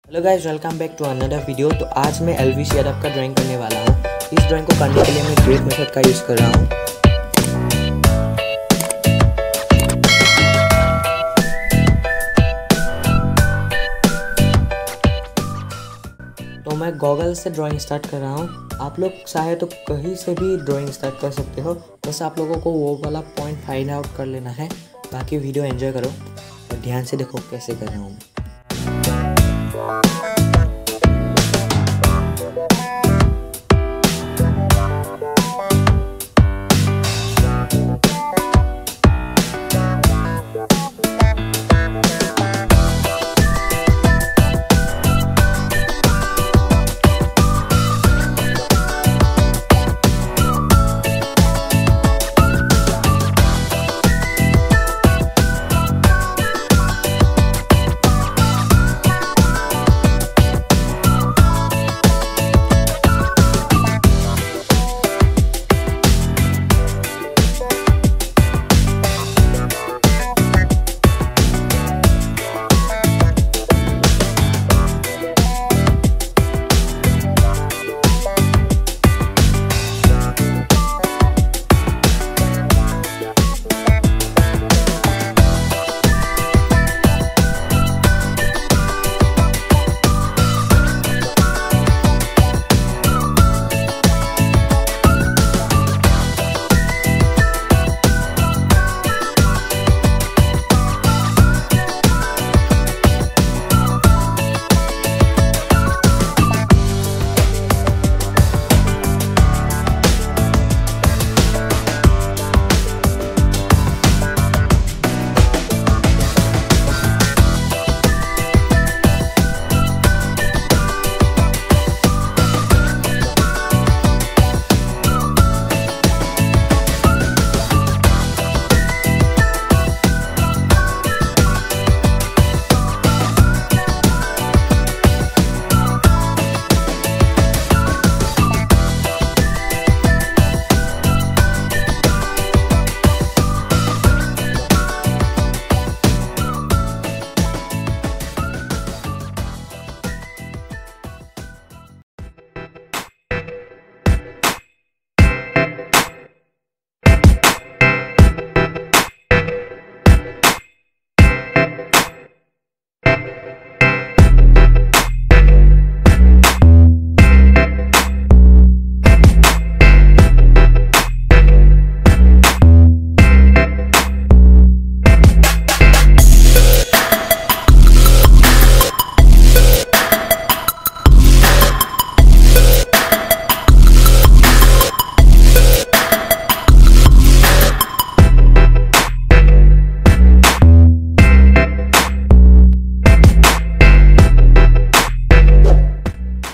Hello guys, welcome back to another video. तो आज मैं एल्विश यादव का ड्राइंग करने वाला हूँ। इस ड्राइंग को करने के लिए मैं ग्रेट मेथड का यूज़ कर रहा हूँ। तो मैं गॉगल से ड्राइंग स्टार्ट कर रहा हूँ। आप लोग चाहे तो कहीं से भी ड्राइंग स्टार्ट कर सकते हो, बस आप लोगों को वो वाला पॉइंट फाइंड आउट कर लेना है। बाकी वीडियो एंजॉय करो और ध्यान से देखो कैसे कर रहा हूँ।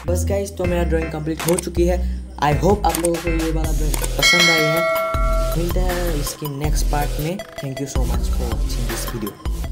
बस गाइस, तो मेरा ड्राइंग कंप्लीट हो चुकी है। आई होप आप लोगों को ये वाला ड्राइंग पसंद आई है। मिलता है इसकी नेक्स्ट पार्ट में। Thank you so much for watching this video.